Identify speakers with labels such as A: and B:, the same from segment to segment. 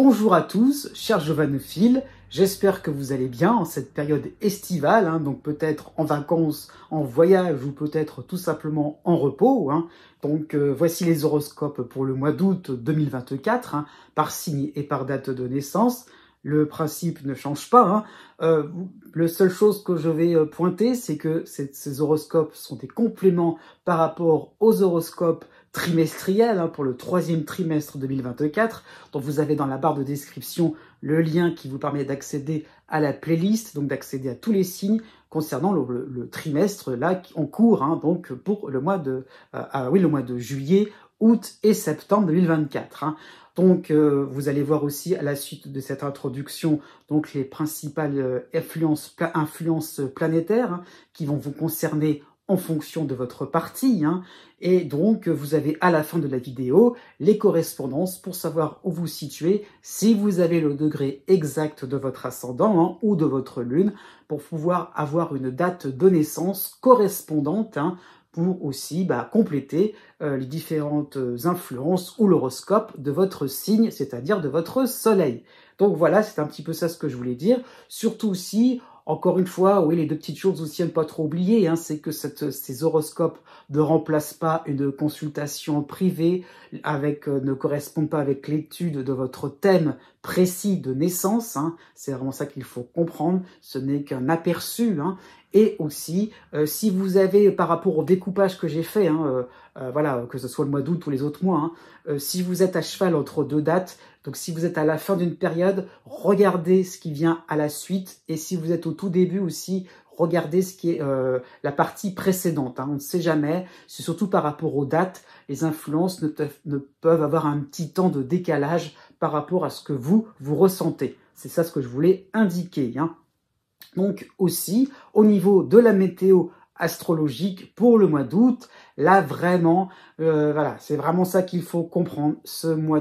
A: Bonjour à tous, chers giovanophiles, j'espère que vous allez bien en cette période estivale, donc peut-être en vacances, en voyage ou peut-être tout simplement en repos. Donc voici les horoscopes pour le mois d'août 2024, par signe et par date de naissance. Le principe ne change pas. La seule chose que je vais pointer, c'est que ces horoscopes sont des compléments par rapport aux horoscopes trimestriels pour le troisième trimestre 2024. Donc vous avez dans la barre de description le lien qui vous permet d'accéder à la playlist, donc d'accéder à tous les signes concernant le trimestre là en cours, donc pour le mois de le mois de juillet, août et septembre 2024. Donc, vous allez voir aussi à la suite de cette introduction donc les principales influences planétaires qui vont vous concerner en fonction de votre partie. Et donc, vous avez à la fin de la vidéo les correspondances pour savoir où vous situez, si vous avez le degré exact de votre ascendant ou de votre lune, pour pouvoir avoir une date de naissance correspondante pour aussi compléter les différentes influences ou l'horoscope de votre signe, c'est-à-dire de votre soleil. Donc voilà, c'est un petit peu ça ce que je voulais dire. Surtout aussi, encore une fois, oui, les deux petites choses aussi à ne pas trop oublier, c'est que ces horoscopes ne remplacent pas une consultation privée, ne correspondent pas avec l'étude de votre thème précis de naissance. C'est vraiment ça qu'il faut comprendre, ce n'est qu'un aperçu. Et aussi, si vous avez, par rapport au découpage que j'ai fait, voilà, que ce soit le mois d'août ou les autres mois, si vous êtes à cheval entre deux dates, donc si vous êtes à la fin d'une période, regardez ce qui vient à la suite. Et si vous êtes au tout début aussi, regardez ce qui est la partie précédente. On ne sait jamais, c'est surtout par rapport aux dates, les influences ne peuvent avoir un petit temps de décalage par rapport à ce que vous ressentez. C'est ça ce que je voulais indiquer. Donc aussi, au niveau de la météo astrologique pour le mois d'août, là vraiment, voilà, c'est vraiment ça qu'il faut comprendre.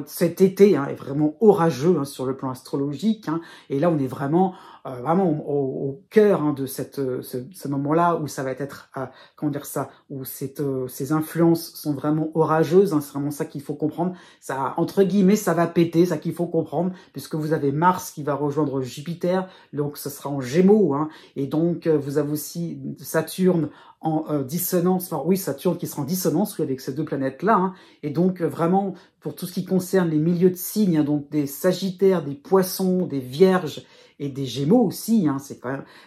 A: Cet été est vraiment orageux sur le plan astrologique, et là on est vraiment au cœur de ce moment-là où ça va être, comment dire ça, où ces influences sont vraiment orageuses. C'est vraiment ça qu'il faut comprendre. Ça, entre guillemets, ça va péter, ça qu'il faut comprendre, puisque vous avez Mars qui va rejoindre Jupiter, donc ce sera en Gémeaux, et donc vous avez aussi Saturne en dissonance, enfin oui, Saturne qui sera en dissonance avec ces deux planètes-là, et donc vraiment pour tout ce qui concerne les milieux de signes, donc des Sagittaires, des Poissons, des Vierges et des Gémeaux aussi,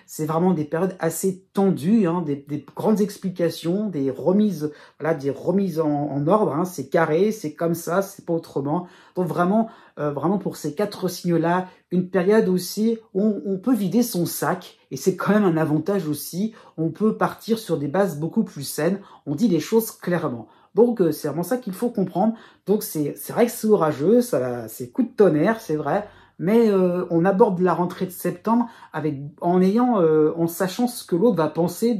A: c'est vraiment des périodes assez tendues, des grandes explications, des remises en ordre, c'est carré, c'est comme ça, c'est pas autrement. Donc vraiment pour ces quatre signes-là, une période aussi où on peut vider son sac, et c'est quand même un avantage aussi, on peut partir sur des bases beaucoup plus saines, on dit les choses clairement. Donc c'est vraiment ça qu'il faut comprendre. Donc c'est vrai que c'est orageux, c'est coup de tonnerre, c'est vrai, mais on aborde la rentrée de septembre en sachant ce que l'autre va penser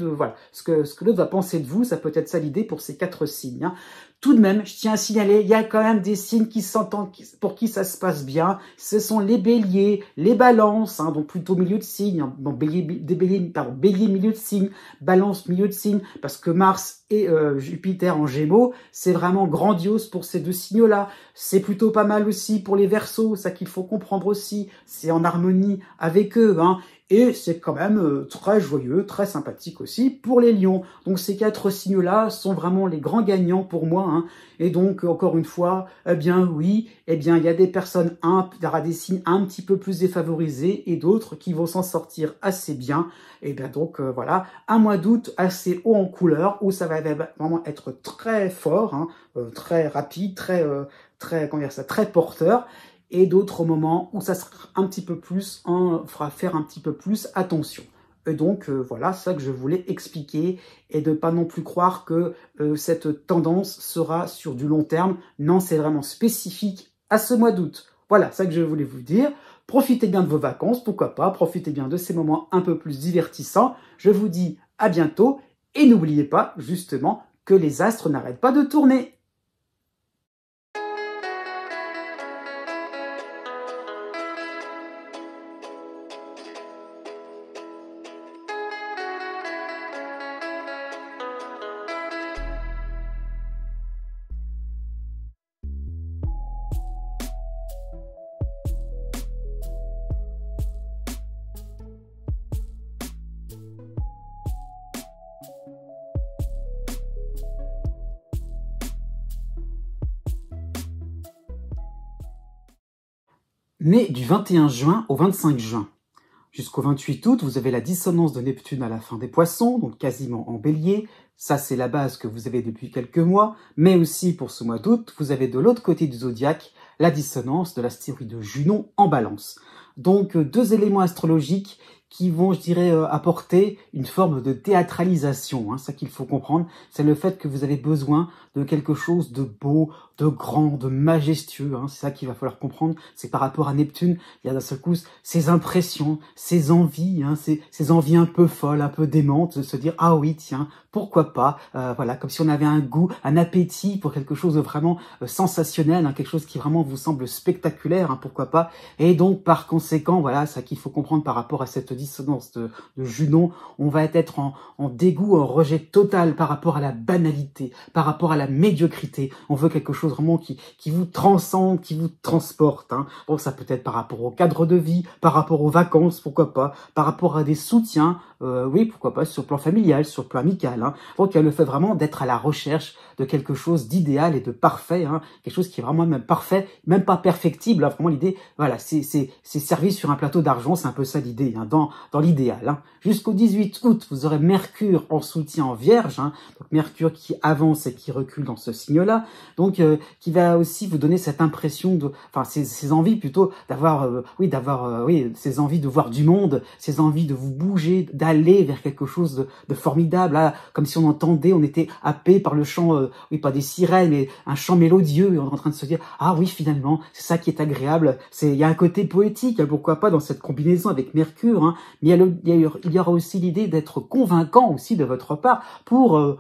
A: ce que l'autre va penser de vous. Ça peut être ça l'idée pour ces quatre signes. Tout de même, je tiens à signaler, il y a quand même des signes qui s'entendent, pour qui ça se passe bien. Ce sont les béliers, les balances, donc plutôt milieu de signe, bélier, milieu de signe, balance, milieu de signe, parce que Mars et Jupiter en Gémeaux, c'est vraiment grandiose pour ces deux signaux-là. C'est plutôt pas mal aussi pour les Verseaux, ça qu'il faut comprendre aussi. C'est en harmonie avec eux, Et c'est quand même très joyeux, très sympathique aussi pour les lions. Donc ces quatre signes-là sont vraiment les grands gagnants pour moi. Et donc, encore une fois, il y a des personnes, il y aura des signes un petit peu plus défavorisés et d'autres qui vont s'en sortir assez bien. Et bien donc, voilà, un mois d'août assez haut en couleur où ça va vraiment être très fort, très rapide, très porteur. Et d'autres moments où ça sera un petit peu plus, fera faire un petit peu plus attention. Et donc, voilà, c'est ça que je voulais expliquer, et de ne pas non plus croire que cette tendance sera sur du long terme. Non, c'est vraiment spécifique à ce mois d'août. Voilà, c'est ça que je voulais vous dire. Profitez bien de vos vacances, pourquoi pas, profitez bien de ces moments un peu plus divertissants. Je vous dis à bientôt, et n'oubliez pas, justement, que les astres n'arrêtent pas de tourner. Né du 21 juin au 25 juin. Jusqu'au 28 août, vous avez la dissonance de Neptune à la fin des Poissons, donc quasiment en Bélier. Ça, c'est la base que vous avez depuis quelques mois. Mais aussi, pour ce mois d'août, vous avez de l'autre côté du zodiaque la dissonance de l'astéroïde de Junon en Balance. Donc, deux éléments astrologiques qui vont, je dirais, apporter une forme de théâtralisation. Ça qu'il faut comprendre, c'est le fait que vous avez besoin de quelque chose de beau, de grand, de majestueux. C'est ça qu'il va falloir comprendre. C'est par rapport à Neptune, il y a d'un seul coup ces impressions, ces envies, ces envies un peu folles, un peu démentes, de se dire « Ah oui, tiens, pourquoi pas ?» Voilà, comme si on avait un goût, un appétit pour quelque chose de vraiment sensationnel, quelque chose qui vraiment vous semble spectaculaire, pourquoi pas. Et donc, par conséquent, voilà, ça qu'il faut comprendre par rapport à cette dissonance de Junon, on va être en dégoût, en rejet total par rapport à la banalité, par rapport à la médiocrité. On veut quelque chose vraiment qui vous transcende, qui vous transporte. Donc ça peut être par rapport au cadre de vie, par rapport aux vacances, pourquoi pas, par rapport à des soutiens, oui, pourquoi pas, sur le plan familial, sur le plan amical. Donc il y a le fait vraiment d'être à la recherche de quelque chose d'idéal et de parfait, quelque chose qui est vraiment même parfait, même pas perfectible. Vraiment l'idée, voilà, c'est servi sur un plateau d'argent, c'est un peu ça l'idée, dans l'idéal. Jusqu'au 18 août, vous aurez Mercure en soutien en Vierge, donc Mercure qui avance et qui recule dans ce signe-là, donc qui va aussi vous donner cette impression de, enfin ces envies plutôt d'avoir, ces envies de voir du monde, ces envies de vous bouger, d'aller vers quelque chose de formidable, comme si on entendait, on était happé par le chant, pas des sirènes, mais un chant mélodieux, et on est en train de se dire ah oui finalement c'est ça qui est agréable, il y a un côté poétique, pourquoi pas dans cette combinaison avec Mercure, mais il y aura aussi l'idée d'être convaincant aussi de votre part pour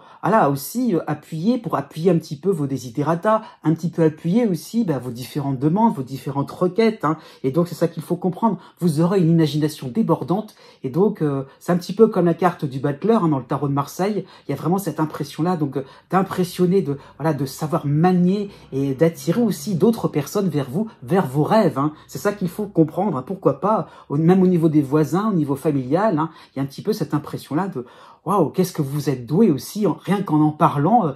A: aussi appuyer un petit peu vos desiderata, un petit peu appuyer aussi vos différentes demandes, vos différentes requêtes, et donc c'est ça qu'il faut comprendre. Vous aurez une imagination débordante, et donc c'est un petit peu comme la carte du battleur dans le tarot de Marseille. Il y a vraiment cette impression-là, donc d'impressionner, de savoir manier et d'attirer aussi d'autres personnes vers vous, vers vos rêves. C'est ça qu'il faut comprendre. Pourquoi pas, même au niveau des voisins, au niveau familial, il y a un petit peu cette impression-là de waouh, qu'est-ce que vous êtes doué aussi, rien qu'en parlant,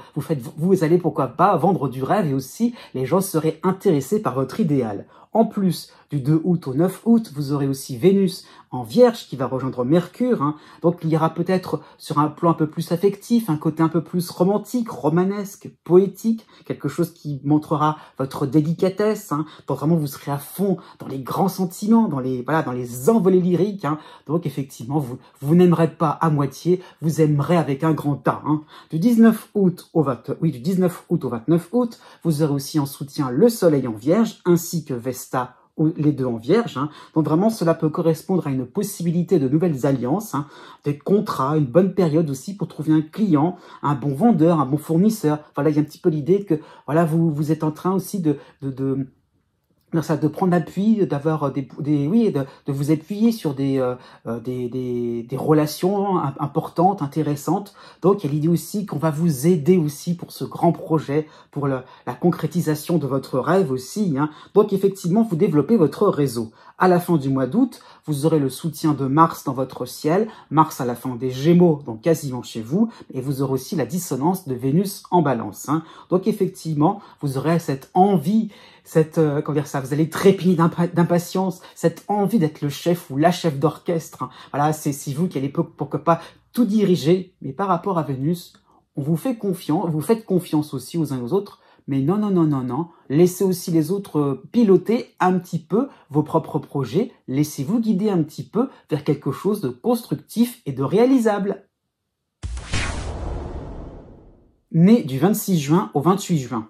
A: vous allez pourquoi pas vendre du rêve, et aussi les gens seraient intéressés par votre idéal. En plus, du 2 août au 9 août, vous aurez aussi Vénus en Vierge qui va rejoindre Mercure. Donc il y aura peut-être sur un plan un peu plus affectif, un côté un peu plus romantique, romanesque, poétique, quelque chose qui montrera votre délicatesse. Donc vraiment vous serez à fond dans les grands sentiments, dans les envolées lyriques. Donc effectivement, vous n'aimerez pas à moitié, vous aimerez avec un grand A. Du 19 août au 29 août, vous aurez aussi en soutien le Soleil en Vierge ainsi que Vesta, les deux en Vierge. Donc vraiment, cela peut correspondre à une possibilité de nouvelles alliances, des contrats, une bonne période aussi pour trouver un client, un bon vendeur, un bon fournisseur. Voilà, il y a un petit peu l'idée que voilà, vous êtes en train aussi de prendre appui, d'avoir de vous appuyer sur des relations importantes, intéressantes. Donc il y a l'idée aussi qu'on va vous aider aussi pour ce grand projet, pour la concrétisation de votre rêve aussi. Donc effectivement, vous développez votre réseau. À la fin du mois d'août, vous aurez le soutien de Mars dans votre ciel, Mars à la fin des Gémeaux, donc quasiment chez vous, et vous aurez aussi la dissonance de Vénus en Balance. Donc effectivement, vous aurez cette envie, vous allez trépigner d'impatience, cette envie d'être le chef ou la chef d'orchestre. Voilà, c'est vous qui allez pourquoi pas tout diriger, mais par rapport à Vénus, on vous fait confiance, vous faites confiance aussi aux uns aux autres, mais non, laissez aussi les autres piloter un petit peu vos propres projets, laissez-vous guider un petit peu vers quelque chose de constructif et de réalisable. Né du 26 juin au 28 juin.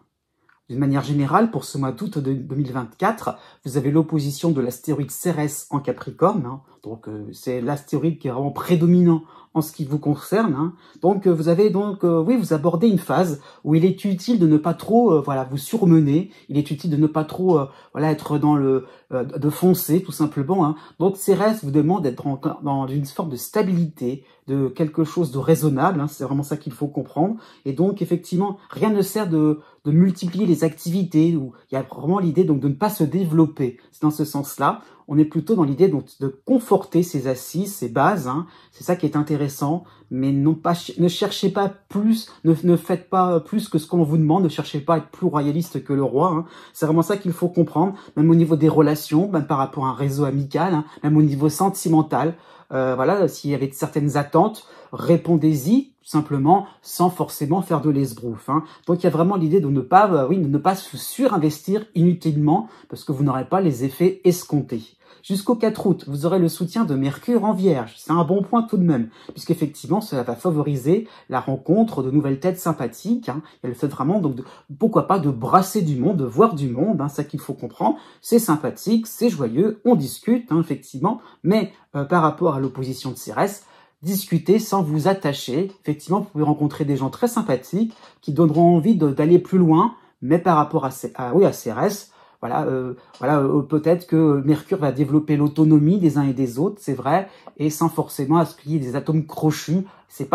A: D'une manière générale, pour ce mois d'août 2024, vous avez l'opposition de l'astéroïde Cérès en Capricorne. Donc c'est l'astéroïde qui est vraiment prédominant en ce qui vous concerne. Donc vous avez vous abordez une phase où il est utile de ne pas trop vous surmener, il est utile de ne pas trop être dans de foncer tout simplement. Donc Cérès vous demande d'être dans une forme de stabilité, de quelque chose de raisonnable, c'est vraiment ça qu'il faut comprendre. Et donc effectivement, rien ne sert de multiplier les activités, où il y a vraiment l'idée donc de ne pas se développer. C'est dans ce sens-là, on est plutôt dans l'idée donc de conforter conforter ses assises, ses bases, hein. C'est ça qui est intéressant, mais ne cherchez pas plus, ne faites pas plus que ce qu'on vous demande, ne cherchez pas à être plus royaliste que le roi, hein. C'est vraiment ça qu'il faut comprendre, même au niveau des relations, même par rapport à un réseau amical, hein, même au niveau sentimental. Voilà, s'il y avait certaines attentes, répondez-y tout simplement, sans forcément faire de l'esbrouf, hein. Donc il y a vraiment l'idée de ne pas, de ne pas se surinvestir inutilement, parce que vous n'aurez pas les effets escomptés. Jusqu'au 4 août, vous aurez le soutien de Mercure en Vierge. C'est un bon point tout de même, puisqu'effectivement, cela va favoriser la rencontre de nouvelles têtes sympathiques, hein. Et le fait vraiment, donc, pourquoi pas, de brasser du monde, de voir du monde, hein, ça qu'il faut comprendre. C'est sympathique, c'est joyeux, on discute, hein, effectivement, mais par rapport à l'opposition de Cérès, discutez sans vous attacher. Effectivement, vous pouvez rencontrer des gens très sympathiques qui donneront envie d'aller plus loin, mais par rapport à Cérès, voilà, peut-être que Mercure va développer l'autonomie des uns et des autres, c'est vrai, et sans forcément à ce qu'il y ait des atomes crochus, vous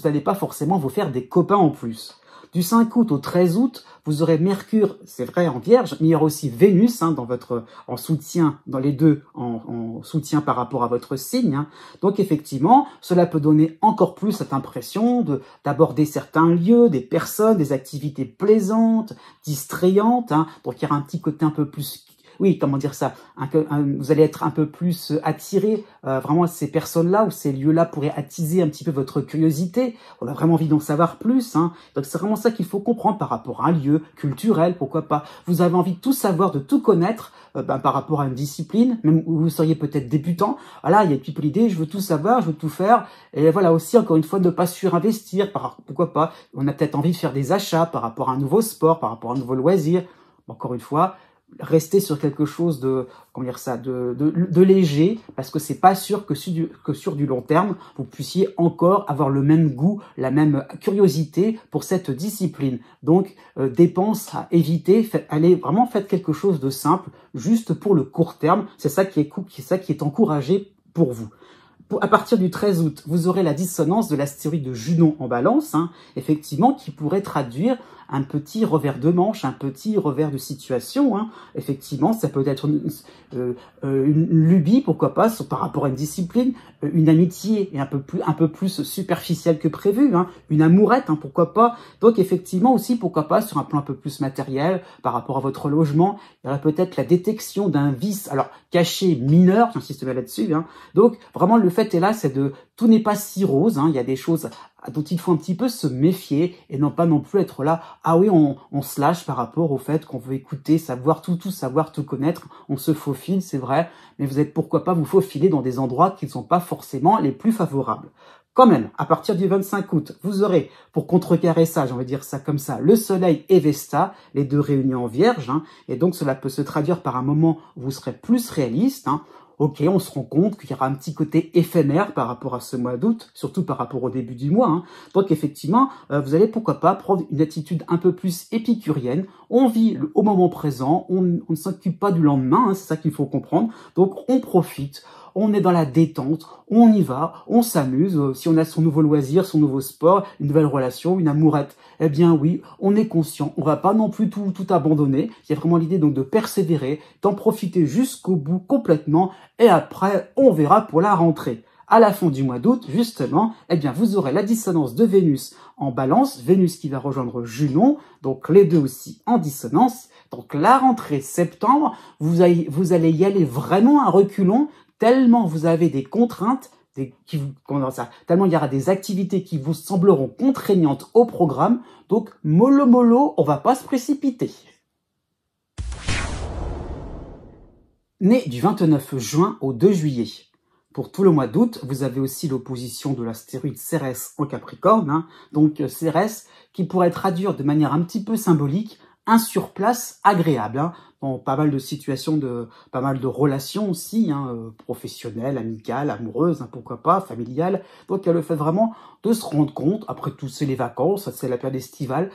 A: n'allez pas forcément vous faire des copains en plus. Du 5 août au 13 août, vous aurez Mercure, c'est vrai, en Vierge, mais il y aura aussi Vénus, hein, en soutien, dans les deux, en soutien par rapport à votre signe, hein. Donc effectivement, cela peut donner encore plus cette impression d'aborder certains lieux, des personnes, des activités plaisantes, distrayantes, hein. Donc il y aura un petit côté un peu plus... Oui, comment dire ça, vous allez être un peu plus attiré, vraiment ces personnes-là ou ces lieux-là pourraient attiser un petit peu votre curiosité. On a vraiment envie d'en savoir plus, hein. Donc c'est vraiment ça qu'il faut comprendre par rapport à un lieu culturel, pourquoi pas. Vous avez envie de tout savoir, de tout connaître par rapport à une discipline, même où vous seriez peut-être débutant. Voilà, il y a un petit peu l'idée, je veux tout savoir, je veux tout faire. Et voilà aussi, encore une fois, ne pas surinvestir, pourquoi pas. On a peut-être envie de faire des achats par rapport à un nouveau sport, par rapport à un nouveau loisir. Encore une fois, rester sur quelque chose de, comment dire ça, de léger, parce que c'est pas sûr que sur du long terme, vous puissiez encore avoir le même goût, la même curiosité pour cette discipline. Donc, dépenses à éviter, faites quelque chose de simple, juste pour le court terme. C'est ça qui est encouragé pour vous. À partir du 13 août, vous aurez la dissonance de l'astéroïde de Junon en balance, hein, effectivement, qui pourrait traduire un petit revers de manche, un petit revers de situation, hein. Effectivement, ça peut être une lubie, pourquoi pas, par rapport à une discipline, une amitié un peu plus superficielle que prévu, hein, une amourette, hein, pourquoi pas. Donc effectivement aussi, pourquoi pas, sur un plan un peu plus matériel, par rapport à votre logement, il y aurait peut-être la détection d'un vice, alors caché, mineur, j'insiste bien là-dessus, hein. Donc vraiment le fait est là, c'est tout n'est pas si rose, hein, il y a des choses dont il faut un petit peu se méfier et non pas non plus être là, ah oui, on se lâche par rapport au fait qu'on veut écouter, savoir tout savoir, tout connaître, on se faufile, c'est vrai, mais vous êtes pourquoi pas vous faufiler dans des endroits qui ne sont pas forcément les plus favorables. Quand même, à partir du 25 août, vous aurez, pour contrecarrer ça, j'ai envie de dire ça comme ça, le Soleil et Vesta, les deux réunis en Vierge, hein, et donc cela peut se traduire par un moment où vous serez plus réaliste, hein. Ok, on se rend compte qu'il y aura un petit côté éphémère par rapport à ce mois d'août, surtout par rapport au début du mois, hein. Donc effectivement, vous allez pourquoi pas prendre une attitude un peu plus épicurienne. On vit au moment présent, on ne s'occupe pas du lendemain, hein, c'est ça qu'il faut comprendre. Donc on profite, on est dans la détente, on y va, on s'amuse. Si on a son nouveau loisir, son nouveau sport, une nouvelle relation, une amourette, eh bien oui, on est conscient. On va pas non plus tout abandonner. Il y a vraiment l'idée donc de persévérer, d'en profiter jusqu'au bout complètement. Et après, on verra pour la rentrée. À la fin du mois d'août, justement, eh bien, vous aurez la dissonance de Vénus en balance, Vénus qui va rejoindre Junon, donc les deux aussi en dissonance. Donc la rentrée septembre, vous allez y aller vraiment à reculons, tellement vous avez des contraintes, tellement il y aura des activités qui vous sembleront contraignantes au programme. Donc, mollo, on va pas se précipiter. Né du 29 juin au 2 juillet. Pour tout le mois d'août, vous avez aussi l'opposition de l'astéroïde Cérès en Capricorne, hein. Donc Cérès qui pourrait traduire de manière un petit peu symbolique un surplace agréable, hein, dans pas mal de situations, pas mal de relations aussi, hein, professionnelles, amicales, amoureuses, hein, pourquoi pas, familiales. Donc il y a le fait vraiment de se rendre compte, après tout c'est les vacances, c'est la période estivale,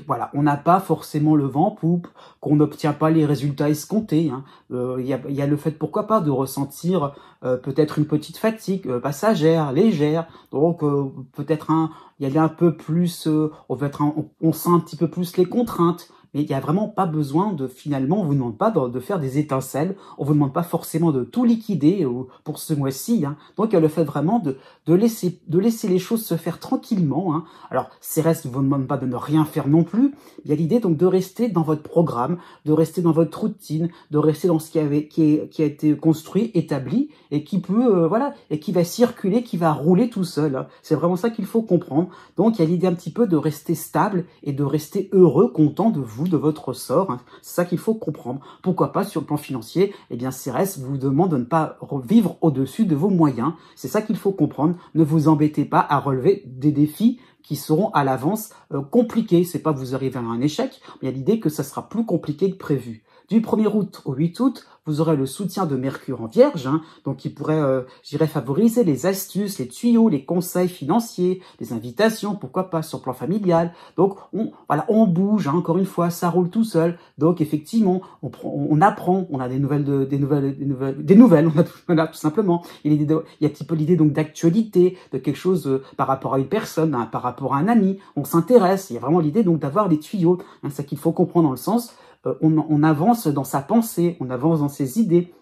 A: voilà, on n'a pas forcément le vent poupe, qu'on n'obtient pas les résultats escomptés, hein. Il y a le fait, pourquoi pas, de ressentir peut-être une petite fatigue passagère, légère. Donc peut-être il y a un peu plus, on sent un petit peu plus les contraintes. mais il n'y a vraiment pas besoin de, finalement, on vous demande pas de faire des étincelles, on vous demande pas forcément de tout liquider pour ce mois-ci, hein. Donc il y a le fait vraiment de laisser les choses se faire tranquillement, hein. Alors Cérès ne vous demande pas de ne rien faire non plus, il y a l'idée donc de rester dans votre programme, de rester dans votre routine, de rester dans ce qui a été construit, établi, et qui peut, voilà, et qui va circuler, qui va rouler tout seul, hein. C'est vraiment ça qu'il faut comprendre. Donc il y a l'idée un petit peu de rester stable et de rester heureux, content de vous, de votre sort, hein. C'est ça qu'il faut comprendre. Pourquoi pas sur le plan financier, eh bien Cérès vous demande de ne pas vivre au-dessus de vos moyens. C'est ça qu'il faut comprendre. Ne vous embêtez pas à relever des défis qui seront à l'avance compliqués. C'est pas que vous arrivez à un échec, mais il y a l'idée que ça sera plus compliqué que prévu. Du 1er août au 8 août, vous aurez le soutien de Mercure en Vierge, hein, donc qui pourrait, favoriser les astuces, les tuyaux, les conseils financiers, les invitations, pourquoi pas, sur le plan familial. Donc, on bouge, hein, encore une fois, ça roule tout seul. Donc, effectivement, on apprend, on a des nouvelles, voilà, tout simplement. Il y a un petit peu l'idée donc d'actualité, de quelque chose par rapport à une personne, hein, par rapport à un ami. On s'intéresse. Il y a vraiment l'idée donc d'avoir des tuyaux. Hein, c'est ça qu'il faut comprendre dans le sens. On avance dans sa pensée, on avance dans ses idées.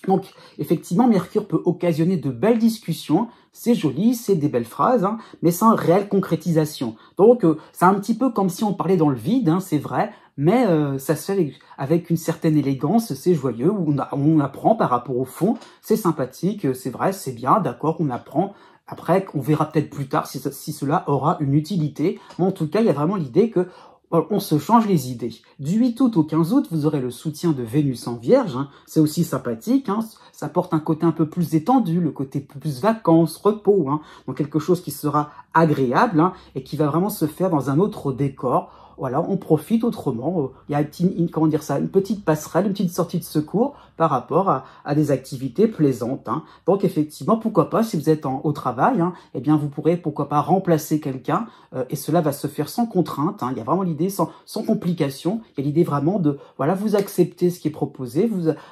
A: Donc, effectivement, Mercure peut occasionner de belles discussions, c'est joli, c'est des belles phrases, hein, mais sans réelle concrétisation. Donc, c'est un petit peu comme si on parlait dans le vide, hein, c'est vrai, mais ça se fait avec une certaine élégance, c'est joyeux, on apprend par rapport au fond, c'est sympathique, c'est vrai, c'est bien, d'accord, on apprend. Après, on verra peut-être plus tard si cela aura une utilité, mais en tout cas, il y a vraiment l'idée que on se change les idées. Du 8 août au 15 août, vous aurez le soutien de Vénus en Vierge, hein. C'est aussi sympathique, hein. Ça porte un côté un peu plus détendu, le côté plus vacances, repos, hein. Donc quelque chose qui sera agréable, hein, et qui va vraiment se faire dans un autre décor. Voilà, on profite autrement. Il y a une petite passerelle, une petite sortie de secours par rapport à des activités plaisantes, hein. Donc effectivement, pourquoi pas, si vous êtes au travail, hein, eh bien vous pourrez pourquoi pas remplacer quelqu'un, et cela va se faire sans contrainte, hein. Il y a vraiment l'idée sans complication. Il y a l'idée vraiment de voilà, vous acceptez ce qui est proposé.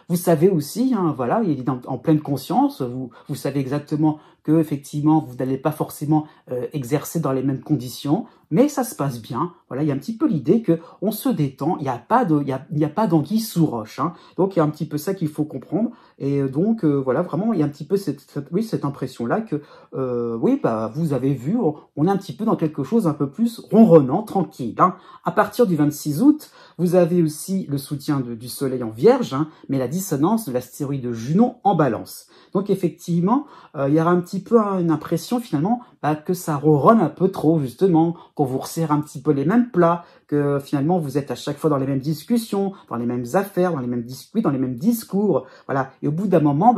A: Vous savez aussi, hein, voilà, il y a l'idée en pleine conscience. Vous savez exactement que effectivement vous n'allez pas forcément exercer dans les mêmes conditions, mais ça se passe bien. Voilà, il y a un petit peu l'idée que on se détend, il n'y a pas d'anguille sous roche, hein. Donc il y a un petit peu ça qu'il faut comprendre, et donc voilà, vraiment il y a un petit peu cette impression là que oui, bah vous avez vu, on est un petit peu dans quelque chose un peu plus ronronnant, tranquille, hein. À partir du 26 août, vous avez aussi le soutien du Soleil en Vierge, hein, mais la dissonance de l'astéroïde Junon en Balance. Donc effectivement, il y aura un petit peu une impression finalement que ça ronronne un peu trop, justement, qu'on vous resserre un petit peu les mêmes plats, que finalement vous êtes à chaque fois dans les mêmes discussions, dans les mêmes affaires, dans les mêmes dans les mêmes discours, voilà. Et au bout d'un moment,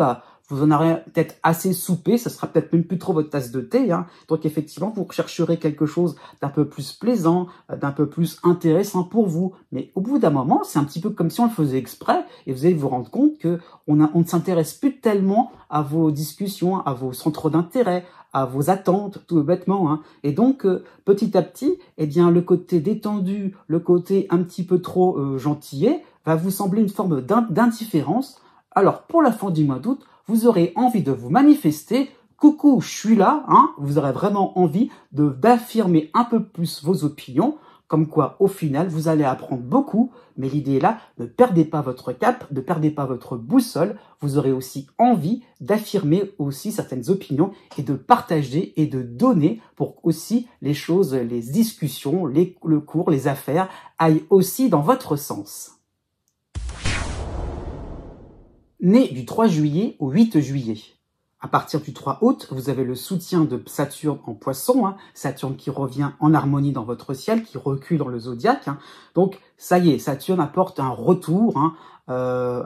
A: vous en aurez peut-être assez soupé, ça sera peut-être même plus trop votre tasse de thé, hein. Donc effectivement, vous rechercherez quelque chose d'un peu plus plaisant, d'un peu plus intéressant pour vous. Mais au bout d'un moment, c'est un petit peu comme si on le faisait exprès, et vous allez vous rendre compte que on ne s'intéresse plus tellement à vos discussions, à vos centres d'intérêt, à vos attentes, tout bêtement, hein. Et donc, petit à petit, eh bien, le côté détendu, le côté un petit peu trop gentillet, va vous sembler une forme d'indifférence. Alors, pour la fin du mois d'août, vous aurez envie de vous manifester. Coucou, je suis là, hein. Vous aurez vraiment envie d'affirmer un peu plus vos opinions. Comme quoi, au final, vous allez apprendre beaucoup, mais l'idée est là, ne perdez pas votre cap, ne perdez pas votre boussole. Vous aurez aussi envie d'affirmer aussi certaines opinions et de partager et de donner pour aussi les choses, les discussions, le cours, les affaires aillent aussi dans votre sens. Né du 3 juillet au 8 juillet. À partir du 3 août, vous avez le soutien de Saturne en Poisson, hein, Saturne qui revient en harmonie dans votre ciel, qui recule dans le zodiaque, hein. Donc, ça y est, Saturne apporte un retour, hein,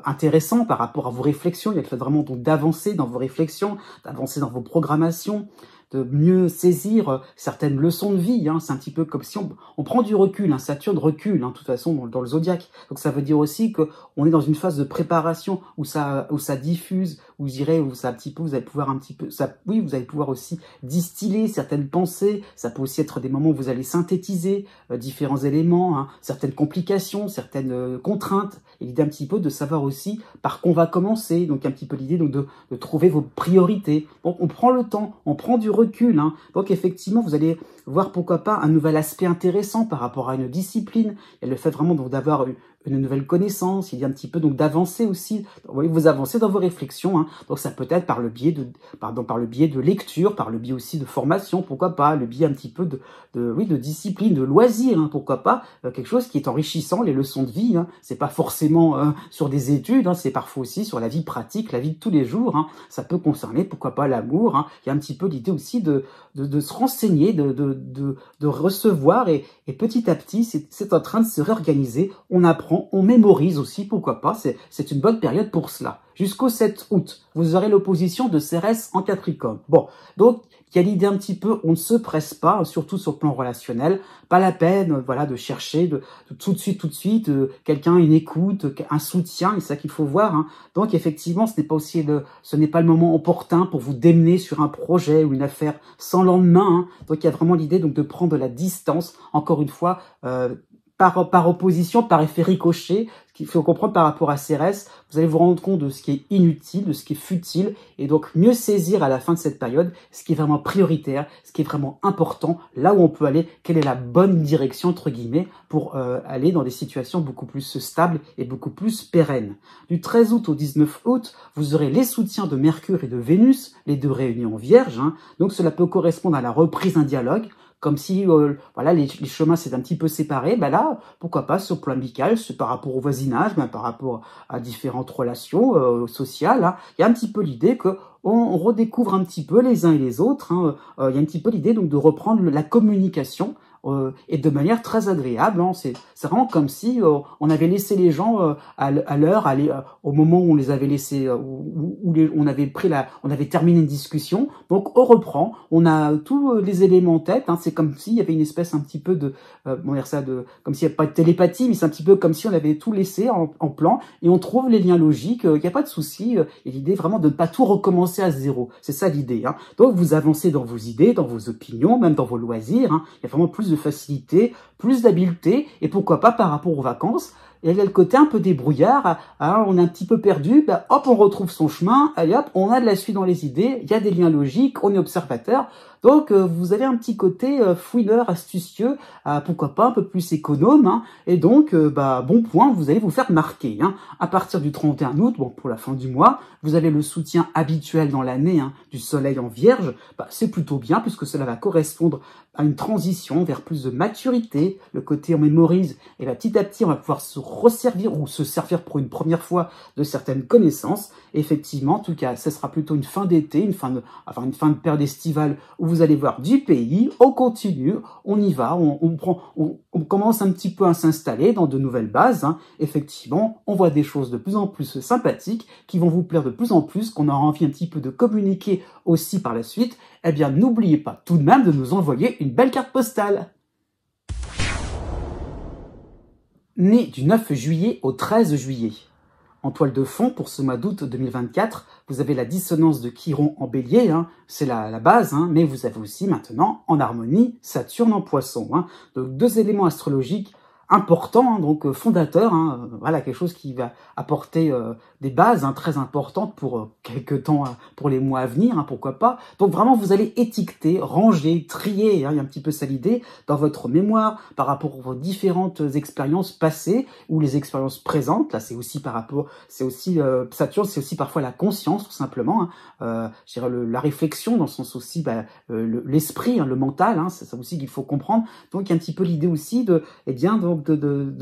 A: intéressant par rapport à vos réflexions. Il y a le fait vraiment d'avancer dans vos réflexions, d'avancer dans vos programmations, de mieux saisir certaines leçons de vie, hein. C'est un petit peu comme si on prend du recul, hein. Saturne recule, hein, de toute façon, dans le zodiaque. Donc ça veut dire aussi qu'on est dans une phase de préparation où ça diffuse, vous irez, vous allez pouvoir un petit peu, ça, oui, vous allez pouvoir aussi distiller certaines pensées. Ça peut aussi être des moments où vous allez synthétiser différents éléments, hein, certaines complications, certaines contraintes. Et l'idée un petit peu de savoir aussi par quoi on va commencer. Donc un petit peu l'idée donc de trouver vos priorités. Donc on prend le temps, on prend du recul. Hein. Donc effectivement, vous allez voir pourquoi pas un nouvel aspect intéressant par rapport à une discipline. Il y a le fait vraiment d'avoir une nouvelle connaissance, il y a un petit peu donc d'avancer aussi. Vous voyez, vous avancez dans vos réflexions. Hein. Donc ça peut être par le biais de lecture, par le biais aussi de formation, pourquoi pas, le biais un petit peu de discipline, de loisir, hein, pourquoi pas, quelque chose qui est enrichissant, les leçons de vie. Hein. C'est pas forcément sur des études, hein, c'est parfois aussi sur la vie pratique, la vie de tous les jours. Hein. Ça peut concerner, pourquoi pas, l'amour. Hein. Il y a un petit peu l'idée aussi de se renseigner, de recevoir et petit à petit, c'est en train de se réorganiser. On apprend, on mémorise aussi, pourquoi pas. C'est une bonne période pour cela. Jusqu'au 7 août, vous aurez l'opposition de Cérès en Capricorne. Bon, donc il y a l'idée un petit peu, on ne se presse pas, surtout sur le plan relationnel. Pas la peine, voilà, de chercher de tout de suite, quelqu'un, une écoute, un soutien, c'est ça qu'il faut voir. Hein. Donc effectivement, ce n'est pas le moment opportun pour vous démener sur un projet ou une affaire sans lendemain. Hein. Donc il y a vraiment l'idée donc de prendre de la distance. Encore une fois, par opposition, par effet ricochet, ce qu'il faut comprendre par rapport à Cérès, vous allez vous rendre compte de ce qui est inutile, de ce qui est futile, et donc mieux saisir à la fin de cette période ce qui est vraiment prioritaire, ce qui est vraiment important, là où on peut aller, quelle est la bonne direction, entre guillemets, pour aller dans des situations beaucoup plus stables et beaucoup plus pérennes. Du 13 août au 19 août, vous aurez les soutiens de Mercure et de Vénus, les deux réunions vierges, hein, donc cela peut correspondre à la reprise d'un dialogue, comme si voilà les chemins s'étaient un petit peu séparés, ben là, pourquoi pas sur le plan amical, par rapport au voisinage, ben par rapport à différentes relations sociales, hein, il y a un petit peu l'idée que on redécouvre un petit peu les uns et les autres, hein, il y a un petit peu l'idée donc de reprendre la communication, et de manière très agréable. Hein. C'est vraiment comme si on avait laissé les gens à l'heure, au moment où on les avait laissés, on avait terminé une discussion. Donc on reprend, on a tous les éléments en tête. Hein. C'est comme s'il y avait une espèce un petit peu de, comme s'il n'y avait pas de télépathie, mais c'est un petit peu comme si on avait tout laissé en plan et on trouve les liens logiques. Il n'y a pas de souci. Et l'idée vraiment de ne pas tout recommencer à zéro. C'est ça l'idée. Hein. Donc vous avancez dans vos idées, dans vos opinions, même dans vos loisirs. Hein. Il y a vraiment plus de facilité, plus d'habileté, et pourquoi pas par rapport aux vacances. Et il y a le côté un peu débrouillard, hein, on est un petit peu perdu, ben, hop, on retrouve son chemin, allez hop, on a de la suite dans les idées, il y a des liens logiques, on est observateur. Donc vous avez un petit côté fouineur, astucieux, pourquoi pas un peu plus économe, hein, et donc bon point, vous allez vous faire marquer. Hein. À partir du 31 août, bon pour la fin du mois, vous avez le soutien habituel dans l'année hein, du soleil en vierge, c'est plutôt bien puisque cela va correspondre à une transition vers plus de maturité, le côté on mémorise, et là petit à petit on va pouvoir se resservir ou se servir pour une première fois de certaines connaissances. Effectivement, en tout cas, ce sera plutôt une fin d'été, une fin de période estivale où vous allez voir du pays, on continue, on y va, on commence un petit peu à s'installer dans de nouvelles bases. Hein. Effectivement, on voit des choses de plus en plus sympathiques qui vont vous plaire de plus en plus, qu'on aura envie un petit peu de communiquer aussi par la suite. Eh bien, n'oubliez pas tout de même de nous envoyer une belle carte postale. Né du 9 juillet au 13 juillet. En toile de fond, pour ce mois d'août 2024, vous avez la dissonance de Chiron en bélier, hein, c'est la base, hein, mais vous avez aussi maintenant en harmonie Saturne en poisson. Hein, donc deux éléments astrologiques importants, hein, donc fondateurs, hein, voilà quelque chose qui va apporter des bases hein, très importantes pour quelques temps, pour les mois à venir, hein, pourquoi pas. Donc vraiment, vous allez étiqueter, ranger, trier, hein, il y a un petit peu ça l'idée, dans votre mémoire, par rapport aux différentes expériences passées ou les expériences présentes. Là, c'est aussi par rapport, Saturne, c'est aussi parfois la conscience, tout simplement. Hein, je dirais la réflexion, dans le sens aussi, l'esprit, hein, le mental, hein, c'est ça aussi qu'il faut comprendre. Donc, il y a un petit peu l'idée aussi de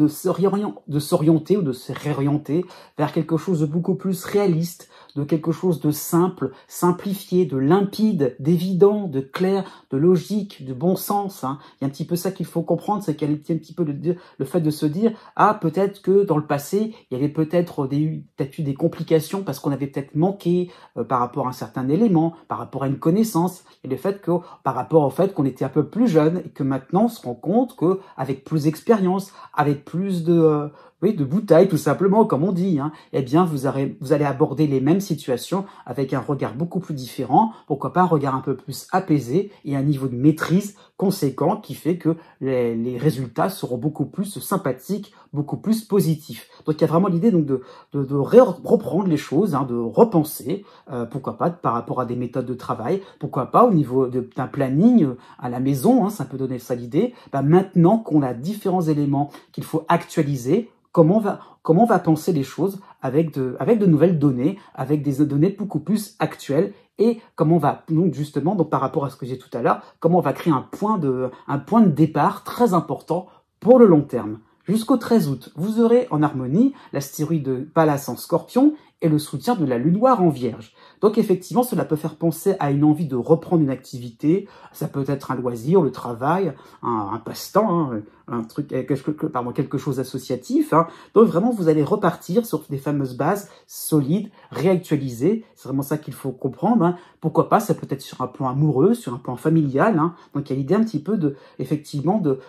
A: s'orienter ou de se réorienter vers quelque chose de beaucoup plus réaliste, de quelque chose de simple, simplifié, de limpide, d'évident, de clair, de logique, de bon sens. Hein. Il y a un petit peu ça qu'il faut comprendre, c'est qu'il y a un petit peu le fait de se dire peut-être que dans le passé, il y avait peut-être eu des complications parce qu'on avait peut-être manqué par rapport à un certain élément, par rapport à une connaissance, et le fait que par rapport au fait qu'on était un peu plus jeune et que maintenant on se rend compte que avec plus d'expérience, avec plus de oui, de bouteille, tout simplement, comme on dit, hein, eh bien, vous allez aborder les mêmes situations avec un regard beaucoup plus différent, pourquoi pas un regard un peu plus apaisé et un niveau de maîtrise conséquent qui fait que les résultats seront beaucoup plus sympathiques, beaucoup plus positifs. Donc, il y a vraiment l'idée donc de reprendre les choses, hein, de repenser, pourquoi pas par rapport à des méthodes de travail, pourquoi pas au niveau d'un planning à la maison, hein, ça peut donner ça l'idée. Bah, maintenant qu'on a différents éléments qu'il faut actualiser, comment on va penser les choses avec de nouvelles données, avec des données beaucoup plus actuelles, et comment on va, donc justement, donc par rapport à ce que j'ai tout à l'heure, comment on va créer un point de départ très important pour le long terme. Jusqu'au 13 août, vous aurez en harmonie l'astéroïde de Pallas en Scorpion et le soutien de la Lune noire en Vierge. Donc effectivement, cela peut faire penser à une envie de reprendre une activité. Ça peut être un loisir, le travail, un passe-temps, hein, un truc, quelque chose d'associatif. Hein. Donc vraiment, vous allez repartir sur des fameuses bases solides, réactualisées. C'est vraiment ça qu'il faut comprendre. Hein. Pourquoi pas, ça peut être sur un plan amoureux, sur un plan familial. Hein. Donc il y a l'idée un petit peu effectivement, de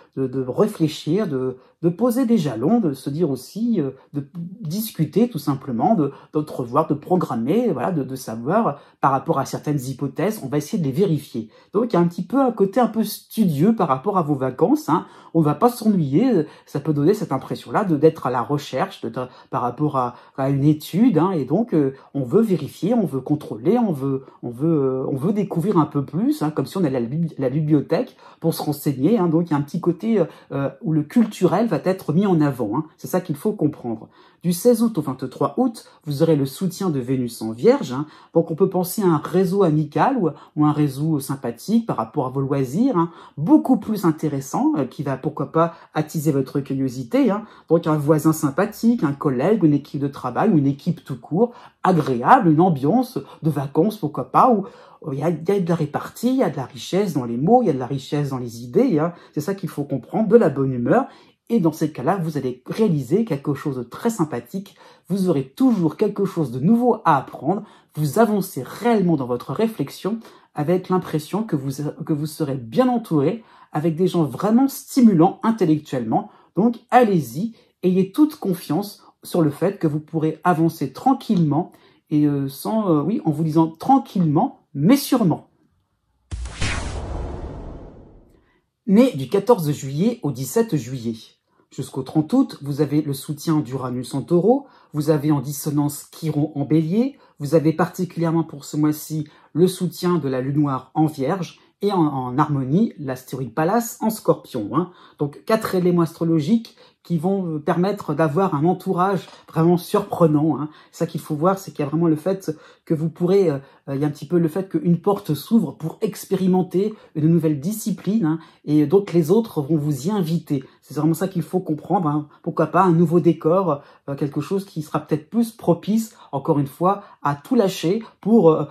A: réfléchir, de poser des jalons, de se dire aussi, de discuter tout simplement, de revoir, de programmer, voilà, de savoir par rapport à certaines hypothèses, on va essayer de les vérifier. Donc il y a un petit peu un côté un peu studieux par rapport à vos vacances, hein. On ne va pas s'ennuyer, ça peut donner cette impression-là d'être à la recherche par rapport à une étude, hein, et donc on veut vérifier, on veut contrôler, on veut découvrir un peu plus, hein, comme si on allait à la bibliothèque pour se renseigner, hein. Donc il y a un petit côté où le culturel va être mis en avant, hein. C'est ça qu'il faut comprendre. Du 16 août au 23 août, vous aurez le soutien de Vénus en Vierge. Hein. Donc on peut penser à un réseau amical ou un réseau sympathique par rapport à vos loisirs, hein, beaucoup plus intéressant, qui va pourquoi pas attiser votre curiosité. Hein. Donc un voisin sympathique, un collègue, une équipe de travail ou une équipe tout court, agréable, une ambiance de vacances, pourquoi pas, où il y a de la répartie, il y a de la richesse dans les mots, il y a de la richesse dans les idées. Hein. C'est ça qu'il faut comprendre, de la bonne humeur. Et dans ces cas-là, vous allez réaliser quelque chose de très sympathique. Vous aurez toujours quelque chose de nouveau à apprendre. Vous avancez réellement dans votre réflexion avec l'impression que vous serez bien entouré avec des gens vraiment stimulants intellectuellement. Donc, allez-y, ayez toute confiance sur le fait que vous pourrez avancer tranquillement et en vous disant tranquillement, mais sûrement. Né du 14 juillet au 17 juillet. Jusqu'au 30 août, vous avez le soutien d'Uranus en Taureau, vous avez en dissonance Chiron en Bélier, vous avez particulièrement pour ce mois-ci le soutien de la Lune noire en Vierge et en harmonie l'astéroïde Pallas en Scorpion. Hein. Donc 4 éléments astrologiques qui vont permettre d'avoir un entourage vraiment surprenant. Hein. Ça qu'il faut voir, c'est qu'il y a vraiment le fait que vous pourrez, il y a un petit peu le fait qu'une porte s'ouvre pour expérimenter une nouvelle discipline, hein, et donc les autres vont vous y inviter. C'est vraiment ça qu'il faut comprendre. Hein. Pourquoi pas un nouveau décor, quelque chose qui sera peut-être plus propice, encore une fois, à tout lâcher pour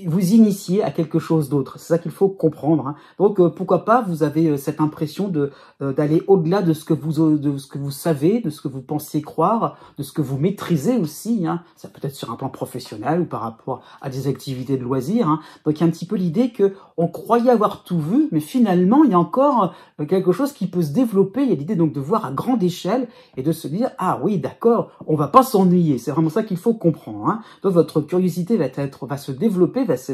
A: vous initier à quelque chose d'autre. C'est ça qu'il faut comprendre. Hein. Donc pourquoi pas, vous avez cette impression d'aller au-delà de ce que vous savez, de ce que vous pensiez croire, de ce que vous maîtrisez aussi. Hein. Ça peut être sur un plan professionnel ou par rapport à des activités de loisirs. Hein. Donc il y a un petit peu l'idée que on croyait avoir tout vu, mais finalement il y a encore quelque chose qui peut se développer. Il y a l'idée donc de voir à grande échelle et de se dire ah oui d'accord, on va pas s'ennuyer. C'est vraiment ça qu'il faut comprendre. Hein. Donc votre curiosité va se développer, va se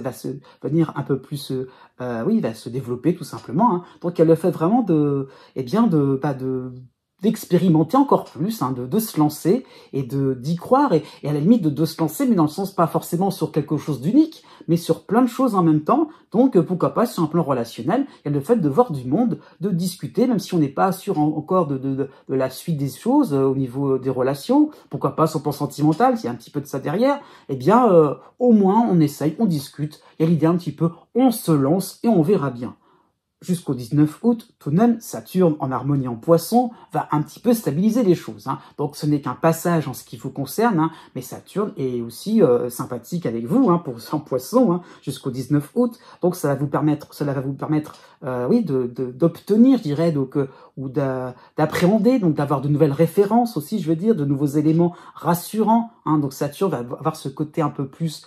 A: venir un peu plus, va se développer tout simplement. Hein. Donc elle le fait vraiment d'expérimenter encore plus, hein, de se lancer et d'y croire et à la limite de se lancer, mais dans le sens pas forcément sur quelque chose d'unique, mais sur plein de choses en même temps. Donc pourquoi pas sur un plan relationnel, il y a le fait de voir du monde, de discuter, même si on n'est pas sûr encore de la suite des choses au niveau des relations, pourquoi pas sur le plan sentimental, s'il y a un petit peu de ça derrière, eh bien au moins on essaye, on discute, il y a l'idée un petit peu, on se lance et on verra bien. Jusqu'au 19 août, tout de même, Saturne en harmonie en Poisson va un petit peu stabiliser les choses. Hein. Donc ce n'est qu'un passage en ce qui vous concerne, hein, mais Saturne est aussi sympathique avec vous, hein, en Poisson, hein, jusqu'au 19 août. Donc ça va vous permettre d'obtenir, je dirais, ou d'appréhender, donc d'avoir de nouvelles références aussi, je veux dire, de nouveaux éléments rassurants. Hein. Donc Saturne va avoir ce côté un peu plus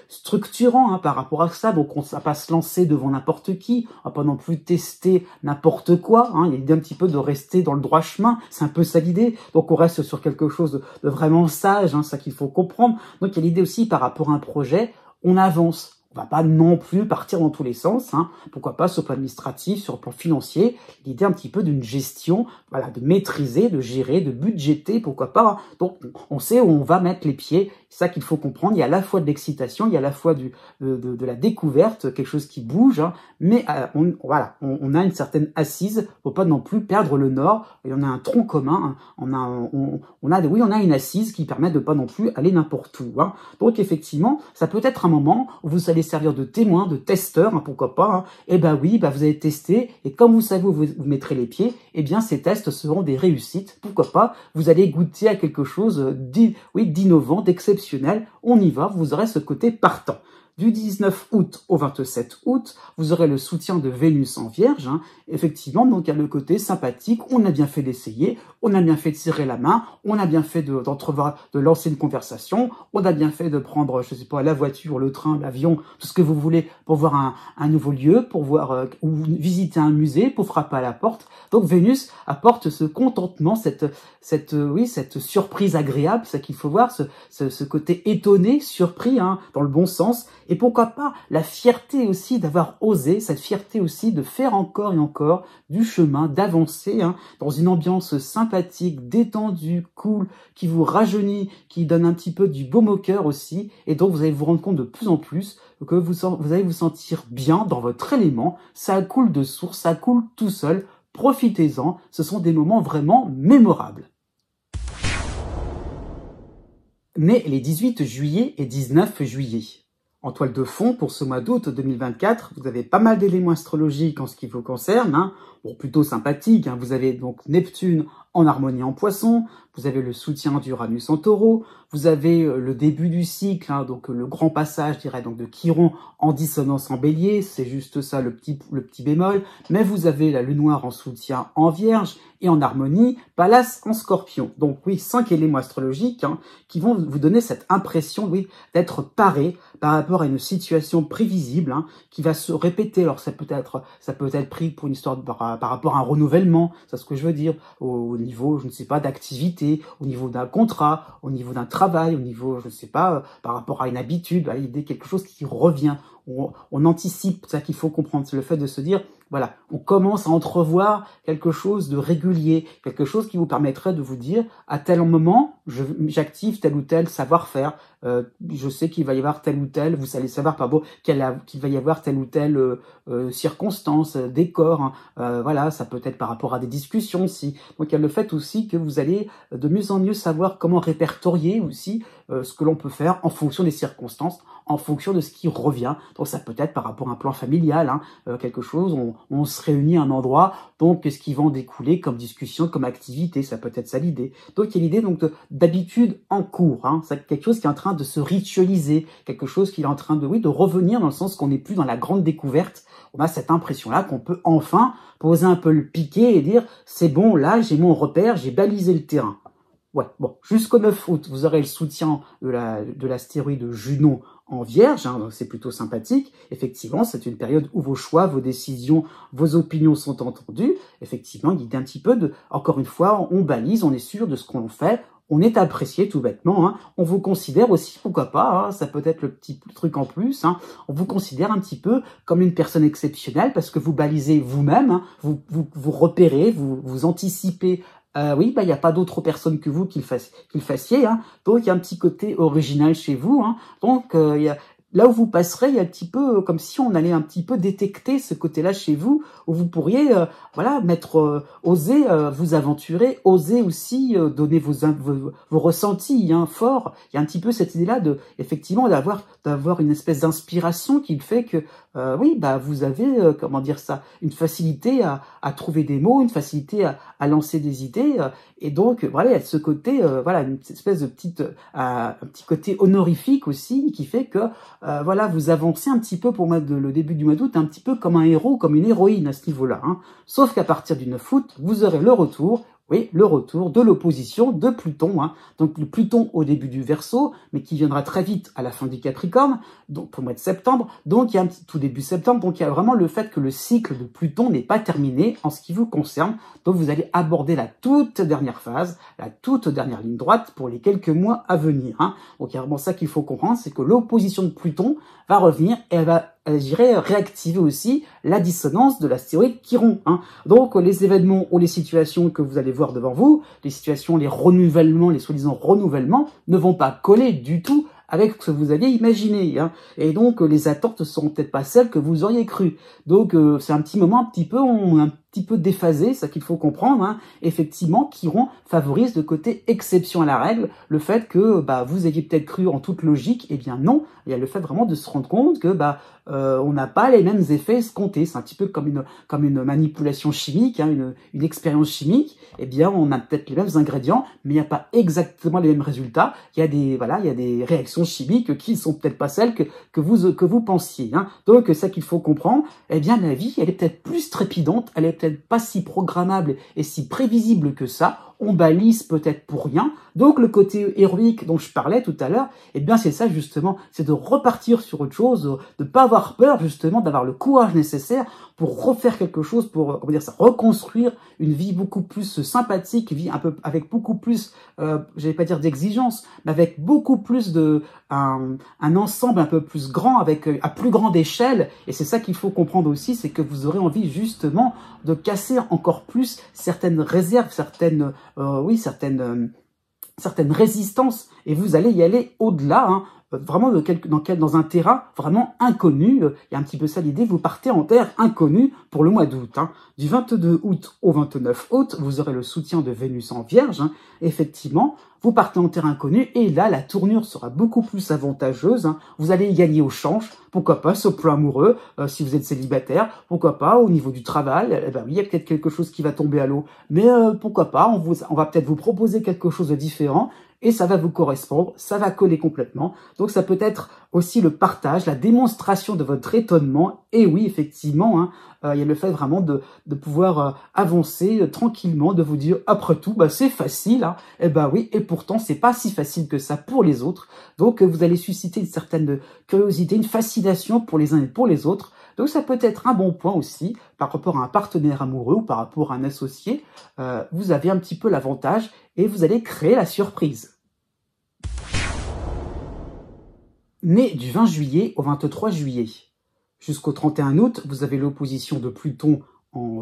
A: structurant, hein, par rapport à ça. Donc on ne va pas se lancer devant n'importe qui. on va pas non plus tester n'importe quoi, hein. Il y a l'idée un petit peu de rester dans le droit chemin, c'est un peu ça l'idée. Donc on reste sur quelque chose de vraiment sage, hein, ça qu'il faut comprendre. Donc il y a l'idée aussi par rapport à un projet, on avance. On va pas non plus partir dans tous les sens, hein. Pourquoi pas sur le plan administratif, sur le plan financier, l'idée un petit peu d'une gestion, voilà, de maîtriser, de gérer, de budgéter, pourquoi pas, hein. Donc on sait où on va mettre les pieds, c'est ça qu'il faut comprendre. Il y a à la fois de l'excitation, il y a à la fois de la découverte, quelque chose qui bouge, hein, mais on a une certaine assise, faut pas non plus perdre le nord, et on a un tronc commun, hein. On a une assise qui permet de pas non plus aller n'importe où, hein. Donc effectivement, ça peut être un moment où vous allez servir de témoin, de testeur, hein, pourquoi pas, hein. Et ben oui, vous allez tester, et comme vous savez où vous mettrez les pieds, eh bien ces tests seront des réussites, pourquoi pas, vous allez goûter à quelque chose d'innovant, d'exceptionnel, on y va, vous aurez ce côté partant. Du 19 août au 27 août, vous aurez le soutien de Vénus en Vierge, hein. Effectivement, donc il y a le côté sympathique, on a bien fait d'essayer, on a bien fait de serrer la main, on a bien fait de lancer une conversation, on a bien fait de prendre, je sais pas, la voiture, le train, l'avion, tout ce que vous voulez pour voir un nouveau lieu, pour voir ou visiter un musée, pour frapper à la porte. Donc Vénus apporte ce contentement, cette surprise agréable, c'est ça qu'il faut voir, ce côté étonné, surpris, hein, dans le bon sens. Et pourquoi pas la fierté aussi d'avoir osé, cette fierté aussi de faire encore et encore du chemin, d'avancer, hein, dans une ambiance sympathique, détendue, cool, qui vous rajeunit, qui donne un petit peu du baume au cœur aussi. Et donc vous allez vous rendre compte de plus en plus que vous allez vous sentir bien dans votre élément. Ça coule de source, ça coule tout seul. Profitez-en, ce sont des moments vraiment mémorables. Mais les 18 juillet et 19 juillet. En toile de fond, pour ce mois d'août 2024, vous avez pas mal d'éléments astrologiques en ce qui vous concerne, hein. Bon, plutôt sympathique, hein. Vous avez donc Neptune en harmonie en Poisson, vous avez le soutien d'Uranus en Taureau, vous avez le début du cycle, hein, donc le grand passage, je dirais, donc de Chiron en dissonance en Bélier, c'est juste ça le petit bémol, mais vous avez la Lune noire en soutien en Vierge et en harmonie, Pallas en Scorpion. Donc oui, 5 éléments astrologiques, hein, qui vont vous donner cette impression, oui, d'être paré par rapport à une situation prévisible, hein, qui va se répéter. Alors ça peut être pris pour une histoire par rapport à un renouvellement, c'est ce que je veux dire, au niveau, je ne sais pas, d'activité, au niveau d'un contrat, au niveau d'un travail, au niveau, je ne sais pas, par rapport à une habitude, à l'idée quelque chose qui revient. On anticipe, c'est ça qu'il faut comprendre, c'est le fait de se dire, voilà, on commence à entrevoir quelque chose de régulier, quelque chose qui vous permettrait de vous dire, à tel moment, j'active tel ou tel savoir-faire, je sais qu'il va y avoir tel ou tel, vous allez savoir qu'il va y avoir telle ou telle circonstance, décor, hein, voilà, ça peut être par rapport à des discussions aussi. Donc il y a le fait aussi que vous allez de mieux en mieux savoir comment répertorier aussi ce que l'on peut faire en fonction des circonstances, en fonction de ce qui revient. Donc ça peut être par rapport à un plan familial, hein, quelque chose, on se réunit à un endroit, donc ce qui va en découler comme discussion, comme activité, ça peut être ça l'idée. Donc il y a l'idée donc d'habitude en cours, hein, c'est quelque chose qui est en train de se ritualiser, quelque chose qui est en train de revenir dans le sens qu'on n'est plus dans la grande découverte. On a cette impression-là qu'on peut enfin poser un peu le piquet et dire c'est bon, là j'ai mon repère, j'ai balisé le terrain. Ouais, bon, jusqu'au 9 août, vous aurez le soutien de l'astéroïde Junon en Vierge, hein, donc c'est plutôt sympathique. Effectivement, c'est une période où vos choix, vos décisions, vos opinions sont entendues. Effectivement, il y a un petit peu encore une fois, on balise, on est sûr de ce qu'on fait, on est apprécié tout bêtement, hein. On vous considère aussi, pourquoi pas, hein, ça peut être le petit truc en plus, hein, on vous considère un petit peu comme une personne exceptionnelle parce que vous balisez vous-même, hein, vous repérez, vous anticipez. Oui, il n'y a pas d'autre personne que vous qui le fassiez, hein. Donc il y a un petit côté original chez vous, hein. Donc là où vous passerez, il y a un petit peu comme si on allait un petit peu détecter ce côté-là chez vous, où vous pourriez oser vous aventurer, oser aussi donner vos ressentis, hein, forts. Il y a un petit peu cette idée-là effectivement d'avoir une espèce d'inspiration qui fait que vous avez une facilité à trouver des mots, une facilité à lancer des idées, et donc voilà, il y a ce côté une espèce de un petit côté honorifique aussi qui fait que vous avancez un petit peu pour le début du mois d'août, un petit peu comme un héros, comme une héroïne à ce niveau-là, hein. Sauf qu'à partir du 9 août, vous aurez le retour oui, le retour de l'opposition de Pluton, hein. Donc le Pluton au début du Verseau, mais qui viendra très vite à la fin du Capricorne, donc pour le mois de septembre, donc il y a un petit tout début septembre, donc il y a vraiment le fait que le cycle de Pluton n'est pas terminé en ce qui vous concerne, donc vous allez aborder la toute dernière phase, la toute dernière ligne droite pour les quelques mois à venir, hein. Donc il y a vraiment ça qu'il faut comprendre, c'est que l'opposition de Pluton va revenir et elle va, je dirais, réactiver aussi la dissonance de l'astéroïde Chiron, hein. Donc les événements ou les situations que vous allez voir devant vous, les situations, les renouvellements, les soi-disant renouvellements, ne vont pas coller du tout avec ce que vous aviez imaginé, hein. Et donc les attentes ne seront peut-être pas celles que vous auriez crues. Donc c'est un petit moment un petit peu déphasé, ça qu'il faut comprendre, hein. Effectivement, Chiron favorise le côté exception à la règle, le fait que vous ayez peut-être cru en toute logique, eh bien non, il y a le fait vraiment de se rendre compte que on n'a pas les mêmes effets escomptés. C'est un petit peu comme une manipulation chimique, hein, une expérience chimique. Eh bien, on a peut-être les mêmes ingrédients, mais il n'y a pas exactement les mêmes résultats. Il y a des réactions chimiques qui sont peut-être pas celles que vous pensiez, hein. Donc, ça qu'il faut comprendre. Eh bien, la vie, elle est peut-être plus trépidante, elle est peut-être pas si programmable et si prévisible que ça. On balise peut-être pour rien. Donc le côté héroïque dont je parlais tout à l'heure, eh bien c'est ça justement, c'est de repartir sur autre chose, de pas avoir peur justement, d'avoir le courage nécessaire pour refaire quelque chose, pour reconstruire une vie beaucoup plus sympathique, une vie un peu avec beaucoup plus, j'allais pas dire d'exigence, mais avec beaucoup plus un ensemble un peu plus grand, avec à plus grande échelle. Et c'est ça qu'il faut comprendre aussi, c'est que vous aurez envie justement de casser encore plus certaines réserves, certaines résistances, et vous allez y aller au-delà, hein, vraiment dans un terrain vraiment inconnu. Il y a un petit peu ça l'idée, vous partez en terre inconnue pour le mois d'août, hein. Du 22 août au 29 août, vous aurez le soutien de Vénus en Vierge, hein. Effectivement, vous partez en terre inconnue, et là, la tournure sera beaucoup plus avantageuse, hein. Vous allez y gagner au change, pourquoi pas, sur le plan amoureux, si vous êtes célibataire, pourquoi pas, au niveau du travail, oui, il y a peut-être quelque chose qui va tomber à l'eau, mais pourquoi pas, on va peut-être vous proposer quelque chose de différent, et ça va vous correspondre, ça va coller complètement. Donc ça peut être aussi le partage, la démonstration de votre étonnement. Et oui, effectivement, hein, il y a le fait vraiment de pouvoir avancer tranquillement, de vous dire, après tout, c'est facile, hein. Et oui, et pourtant, c'est pas si facile que ça pour les autres. Donc vous allez susciter une certaine curiosité, une fascination pour les uns et pour les autres. Donc ça peut être un bon point aussi par rapport à un partenaire amoureux ou par rapport à un associé. Vous avez un petit peu l'avantage et vous allez créer la surprise. Né du 20 juillet au 23 juillet. Jusqu'au 31 août, vous avez l'opposition de Pluton en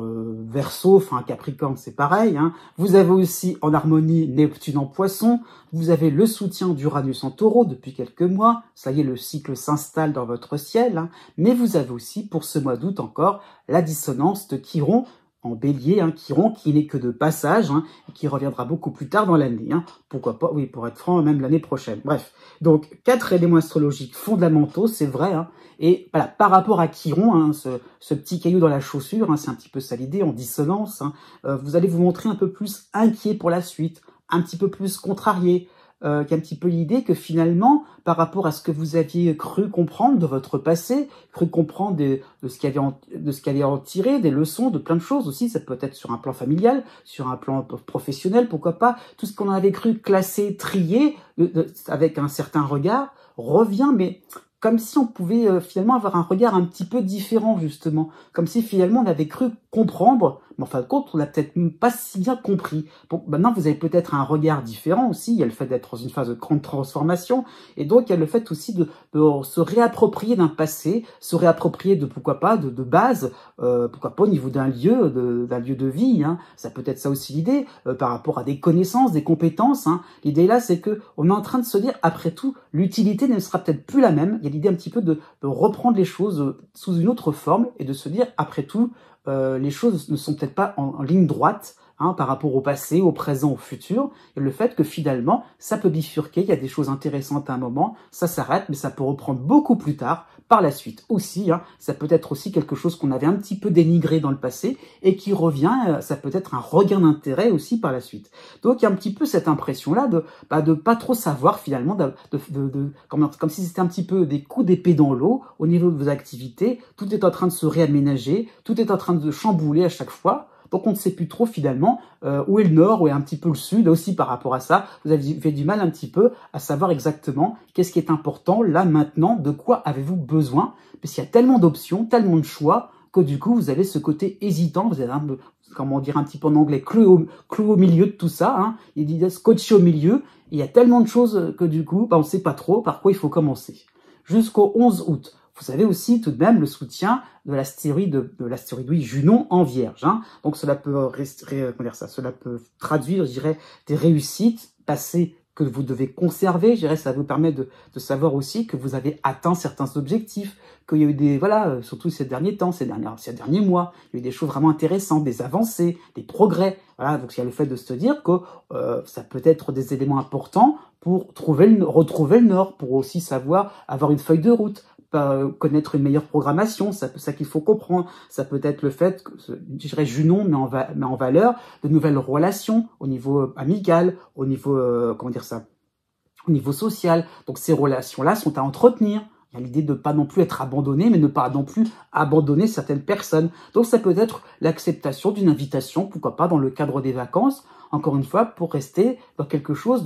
A: Verseau, enfin Capricorne c'est pareil, hein. Vous avez aussi en harmonie Neptune en Poisson, vous avez le soutien d'Uranus en Taureau depuis quelques mois, ça y est, le cycle s'installe dans votre ciel, hein. Mais vous avez aussi pour ce mois d'août encore la dissonance de Chiron en Bélier, hein, Chiron qui n'est que de passage, hein, et qui reviendra beaucoup plus tard dans l'année, hein. Pourquoi pas, oui, pour être franc, même l'année prochaine. Bref, donc 4 éléments astrologiques fondamentaux, c'est vrai, hein. Et voilà, par rapport à Chiron, hein, ce petit caillou dans la chaussure, hein, c'est un petit peu ça l'idée, en dissonance, hein, vous allez vous montrer un peu plus inquiet pour la suite, un petit peu plus contrarié, qui a un petit peu l'idée que finalement, par rapport à ce que vous aviez cru comprendre de votre passé, cru comprendre de ce qu'il allait en tirer, des leçons, de plein de choses aussi, ça peut être sur un plan familial, sur un plan professionnel, pourquoi pas, tout ce qu'on avait cru classer, trier, avec un certain regard, revient, mais comme si on pouvait finalement avoir un regard un petit peu différent, justement. Comme si finalement on avait cru comprendre, mais en fin de compte, on n'a peut-être pas si bien compris. Bon, maintenant, vous avez peut-être un regard différent aussi. Il y a le fait d'être dans une phase de grande transformation. Et donc, il y a le fait aussi de se réapproprier d'un passé, se réapproprier de, pourquoi pas, de base, pourquoi pas au niveau d'un lieu de vie, hein. Ça peut être ça aussi l'idée, par rapport à des connaissances, des compétences, hein. L'idée là, c'est que on est en train de se dire, après tout, l'utilité ne sera peut-être plus la même. Il y a l'idée un petit peu de reprendre les choses sous une autre forme et de se dire, après tout, les choses ne sont peut-être pas en ligne droite, hein, par rapport au passé, au présent, au futur, et le fait que finalement, ça peut bifurquer, il y a des choses intéressantes à un moment, ça s'arrête, mais ça peut reprendre beaucoup plus tard, par la suite aussi, hein, ça peut être aussi quelque chose qu'on avait un petit peu dénigré dans le passé, et qui revient, ça peut être un regain d'intérêt aussi par la suite. Donc il y a un petit peu cette impression-là de pas trop savoir finalement, comme si c'était un petit peu des coups d'épée dans l'eau, au niveau de vos activités, tout est en train de se réaménager, tout est en train de chambouler à chaque fois. Donc on ne sait plus trop finalement où est le nord, où est un petit peu le sud. Aussi par rapport à ça, vous avez du mal un petit peu à savoir exactement qu'est-ce qui est important là maintenant, de quoi avez-vous besoin, parce qu'il y a tellement d'options, tellement de choix, que du coup vous avez ce côté hésitant, vous avez comment dire un petit peu en anglais, clou au milieu de tout ça, hein. Il dit scotché au milieu, il y a tellement de choses que du coup, on ne sait pas trop par quoi il faut commencer. Jusqu'au 11 août. Vous avez aussi tout de même le soutien de l'astéroïde Junon en Vierge, hein. Donc cela peut cela peut traduire, je dirais, des réussites passées que vous devez conserver. Je dirais, ça vous permet de savoir aussi que vous avez atteint certains objectifs, qu'il y a eu des, voilà, surtout ces derniers temps, ces derniers mois, il y a eu des choses vraiment intéressantes, des avancées, des progrès. Voilà, donc il y a le fait de se dire que ça peut être des éléments importants pour retrouver le nord, pour aussi savoir avoir une feuille de route, connaître une meilleure programmation, ça qu'il faut comprendre. Ça peut être le fait que, je dirais Junon, mais en valeur de nouvelles relations au niveau amical, au niveau, au niveau social. Donc ces relations-là sont à entretenir. Il y a l'idée de ne pas non plus être abandonné, mais ne pas non plus abandonner certaines personnes. Donc ça peut être l'acceptation d'une invitation, pourquoi pas dans le cadre des vacances, encore une fois, pour rester dans quelque chose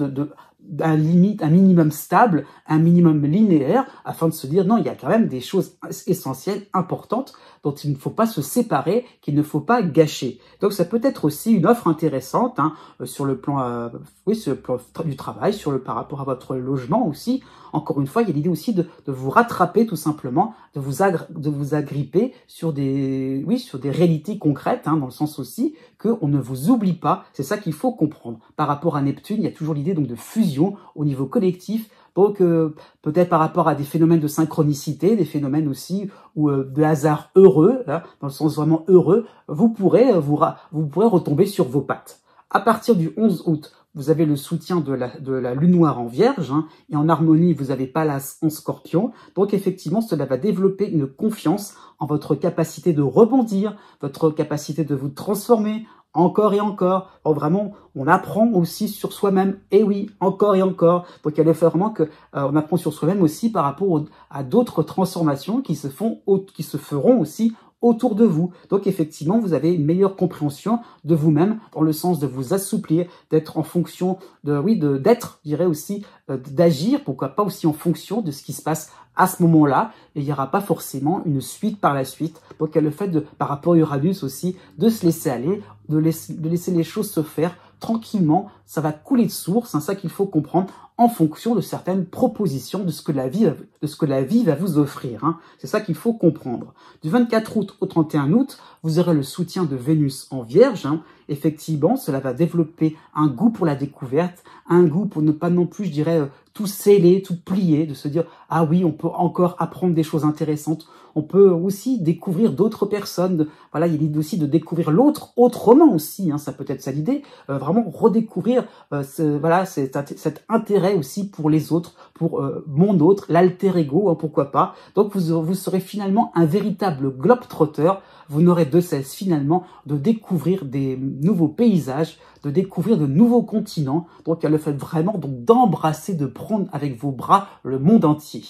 A: un minimum stable, un minimum linéaire, afin de se dire non, il y a quand même des choses essentielles, importantes, dont il ne faut pas se séparer, qu'il ne faut pas gâcher. Donc ça peut être aussi une offre intéressante, hein, sur le plan, sur le plan du travail, par rapport à votre logement aussi. Encore une fois, il y a l'idée aussi de vous rattraper tout simplement, de vous agripper sur des réalités concrètes, hein, dans le sens aussi qu'on ne vous oublie pas. C'est ça qu'il faut comprendre. Par rapport à Neptune, il y a toujours l'idée donc de fusion au niveau collectif. Donc peut-être par rapport à des phénomènes de synchronicité, des phénomènes aussi ou de hasard heureux, hein, dans le sens vraiment heureux, vous pourrez retomber sur vos pattes. À partir du 11 août, vous avez le soutien de la lune noire en Vierge, hein, et en harmonie, vous avez Pallas en Scorpion. Donc effectivement, cela va développer une confiance en votre capacité de rebondir, votre capacité de vous transformer, encore et encore. Alors vraiment, on apprend aussi sur soi-même. Et oui, encore et encore. Donc il y a vraiment que on apprend sur soi-même aussi par rapport à d'autres transformations qui se feront aussi autour de vous. Donc effectivement, vous avez une meilleure compréhension de vous-même dans le sens de vous assouplir, d'être en fonction d'être, je dirais aussi, d'agir, pourquoi pas aussi en fonction de ce qui se passe à ce moment-là, et il n'y aura pas forcément une suite par la suite. Donc il y a le fait par rapport à Uranus aussi, de se laisser aller, de laisser les choses se faire tranquillement, ça va couler de source, c'est ça qu'il faut comprendre, en fonction de certaines propositions de ce que la vie va vous offrir, hein. C'est ça qu'il faut comprendre. Du 24 août au 31 août, vous aurez le soutien de Vénus en Vierge, hein. Effectivement, cela va développer un goût pour la découverte, un goût pour ne pas non plus, je dirais, tout sceller, tout plier, de se dire « Ah oui, on peut encore apprendre des choses intéressantes, on peut aussi découvrir d'autres personnes. » Voilà, il y a l'idée aussi de découvrir l'autre autrement aussi, hein, ça peut être ça l'idée, vraiment redécouvrir cet intérêt aussi pour les autres, pour mon autre, l'alter ego, hein, pourquoi pas. Donc vous serez finalement un véritable globe-trotter. Vous n'aurez de cesse finalement de découvrir des nouveaux paysages, de découvrir de nouveaux continents. Donc il y a le fait vraiment d'embrasser, de prendre avec vos bras le monde entier.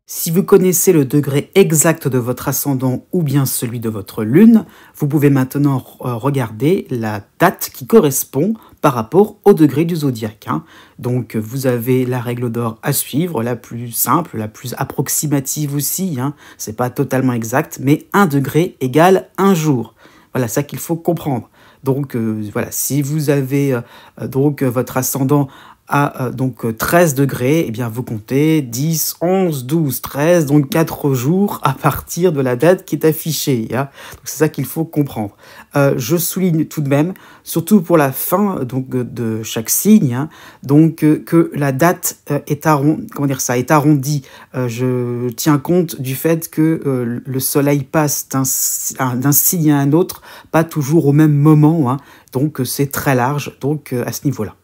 A: Si vous connaissez le degré exact de votre ascendant ou bien celui de votre lune, vous pouvez maintenant regarder la date qui correspond par rapport au degré du zodiaque, hein. Donc vous avez la règle d'or à suivre, la plus simple, la plus approximative aussi, hein. C'est pas totalement exact, mais 1 degré égale 1 jour. Voilà, ça qu'il faut comprendre. Donc voilà, si vous avez votre ascendant à 13 degrés, eh bien vous comptez 10, 11, 12, 13, donc 4 jours à partir de la date qui est affichée, hein. Donc c'est ça qu'il faut comprendre. Je souligne tout de même, surtout pour la fin de chaque signe, hein, que la date est arrondie. Je tiens compte du fait que le soleil passe d'un signe à un autre, pas toujours au même moment, hein. Donc c'est très large, donc à ce niveau-là.